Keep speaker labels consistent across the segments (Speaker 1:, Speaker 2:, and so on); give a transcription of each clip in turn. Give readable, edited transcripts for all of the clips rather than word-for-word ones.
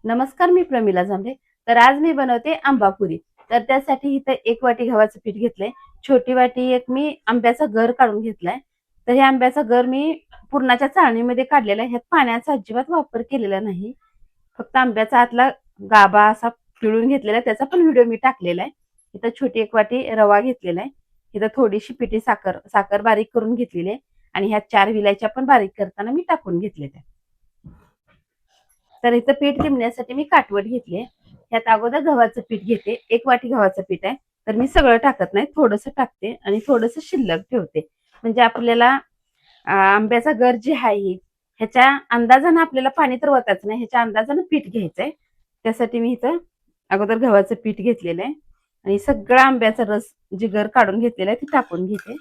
Speaker 1: नमस्कार, मी प्रमिला जांभे. तर आज मी बनवते आंबापुरी. तर त्यासाठी इथं 1 वाटी गव्हाचं पीठ घेतलंय. छोटी वाटी एक मी आंब्याचा गर काढून घेतलाय. तर हे आंब्याचा गर मी पुरणाच्या चाळणीमध्ये काढलेला आहे. ह्यात पाण्याचा अजिबात वापर केलेला नाही. फक्त आंब्याचा आतला गाभा असा पिळून घेतलेला आहे. त्याचा पण व्हिडिओ मी टाकलेला आहे. इथं छोटी 1 वाटी रवा घेतलेला आहे. इथं थोडीशी पिठी साखर बारीक करून घेतलेली आहे आणि ह्या 4 विलायच्या पण बारीक करताना मी टाकून घेतलेल्या. तर इथं पीठ टिमण्यासाठी मी काटवट घेतली. ह्यात अगोदर गव्हाचं पीठ घेते. 1 वाटी गव्हाचं पीठ आहे. तर मी सगळं टाकत नाही, थोडंसं टाकते आणि थोडंसं शिल्लक ठेवते. म्हणजे आपल्याला आंब्याचा गर जी आहे ह्याच्या अंदाजानं आपल्याला पाणी तर ओतायचं नाही, ह्याच्या अंदाजानं पीठ घ्यायचंय. त्यासाठी मी इथं अगोदर गव्हाचं पीठ घेतलेलं आहे आणि सगळा आंब्याचा रस जी गर काढून घेतलेला आहे ती टाकून घेते.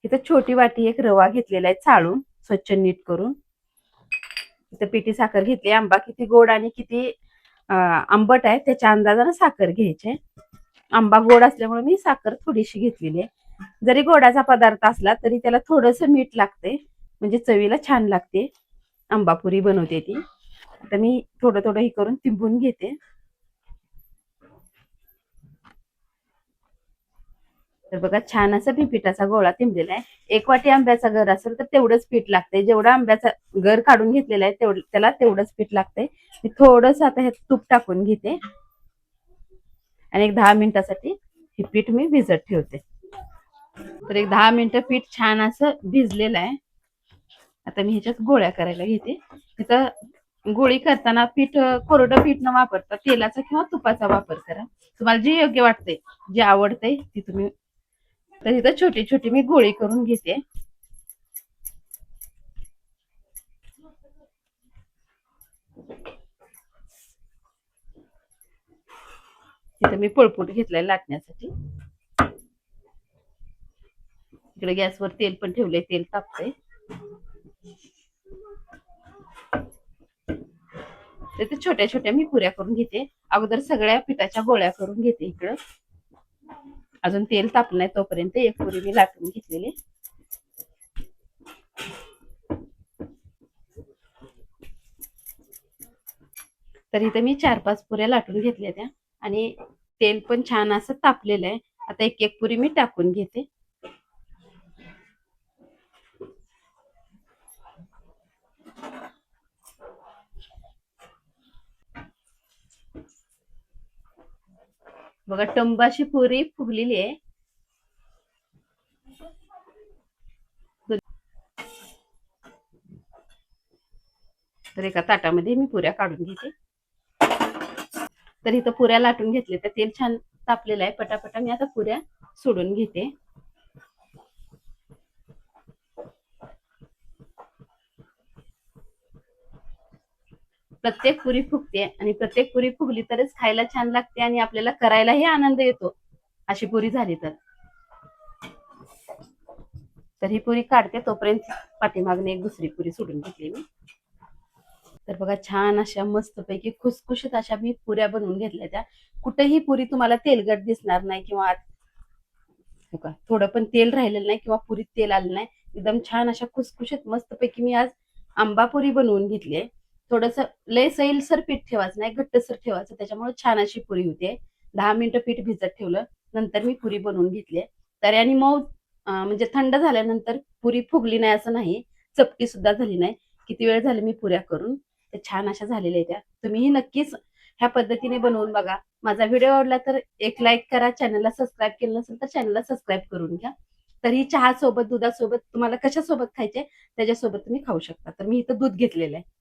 Speaker 1: इथं छोटी वाटी एक रवा घेतलेला आहे चाळून स्वच्छ नीट करून. इथं पिठी साखर घेतली. आंबा किती गोड आणि किती आंबट आहे त्याच्या अंदाजानं साखर घ्यायचे. आंबा गोड असल्यामुळे मी साखर थोडीशी घेतलेली आहे. जरी गोडाचा पदार्थ असला तरी त्याला थोडंसं मीठ लागते, म्हणजे चवीला छान लागते. आंबापुरी बनवते ती. आता मी थोडं थोडं हे करून तिंबून घेते. तर बघा छान असा मी पिठाचा गोळा तिंबलेला आहे. 1 वाटी आंब्याचा गर असेल तर तेवढंच पीठ लागतंय. जेवढा आंब्याचा गर काढून घेतलेला आहे त्याला तेवढंच पीठ लागतंय. मी थोडंसं आता हे तूप टाकून घेते आणि एक 10 मिनिटासाठी हे पीठ मी भिजत ठेवते. तर एक 10 मिनिटं पीठ छान असं भिजलेलं आहे. आता मी ह्याच्यात गोळ्या करायला घेते. तिथं गोळी करताना कोरडं पीठ न वापरता तेलाचा किंवा तुपाचा वापर करा. तुम्हाला जे योग्य वाटते, जे आवडते ती तुम्ही. तर इथं छोटी छोटी मी गोळी करून घेते. इथं मी पळपूट घेतलाय लाटण्यासाठी. इकडे गॅसवर तेल पण ठेवलंय, तेल तापतंय. तर छोट्या छोट्या मी पुऱ्या करून घेते. अगोदर सगळ्या पिठाच्या गोळ्या करून घेते. इकडं अजून तेल तापलं नाही तोपर्यंत एक पुरी मी लाटून घेतलेली. तर इथं मी 4-5 पुऱ्या लाटून घेतल्या त्या आणि तेल पण छान असं तापलेलं आहे. आता एक एक पुरी मी टाकून घेते. बघा टंबाशी पुरी फुगलेली आहे. तर एका ताटामध्ये मी पुऱ्या काढून घेते. तर इथं पुऱ्या लाटून घेतले तर तेल छान तापलेलं आहे. पटापटा मी आता पुऱ्या सोडून घेते. प्रत्येक पुरी फुगते आणि प्रत्येक पुरी फुगली तरच खायला छान लागते आणि आपल्याला करायलाही आनंद येतो अशी पुरी झाली तर. तर ही पुरी काढते तोपर्यंत पाठीमागने एक दुसरी पुरी सोडून घेतली मी. तर बघा छान अशा मस्तपैकी खुसखुशीत अशा मी पुऱ्या बनवून घेतल्या. त्या कुठेही पुरी तुम्हाला तेलकट दिसणार नाही किंवा थोडं पण तेल राहिलेलं नाही किंवा पुरीत तेल आलं नाही. एकदम छान अशा खुसखुशीत मस्तपैकी मी आज आंबापुरी बनवून घेतली आहे. थोडंसं लय सैलसर पीठ ठेवायचं नाही, घट्टसर ठेवायचं, त्याच्यामुळे छान अशी पुरी होते. 10 मिनिटं पीठ भिजत ठेवलं, नंतर मी पुरी बनवून घेतली. तर आणि मऊ म्हणजे थंड झाल्यानंतर पुरी फुगली नाही असं नाही, चपटी सुद्धा झाली नाही. किती वेळ झाले मी पुऱ्या करून, ते छान अशा झालेल्या आहेत. तुम्हीही नक्कीच ह्या पद्धतीने बनवून बघा. माझा व्हिडिओ आवडला तर एक लाईक करा. चॅनलला सबस्क्राईब केलं नसेल तर चॅनलला सबस्क्राईब करून घ्या. तर ही चहा सोबत, दुधासोबत, तुम्हाला कशासोबत खायचे त्याच्यासोबत तुम्ही खाऊ शकता. तर मी इथं दूध घेतलेलं आहे.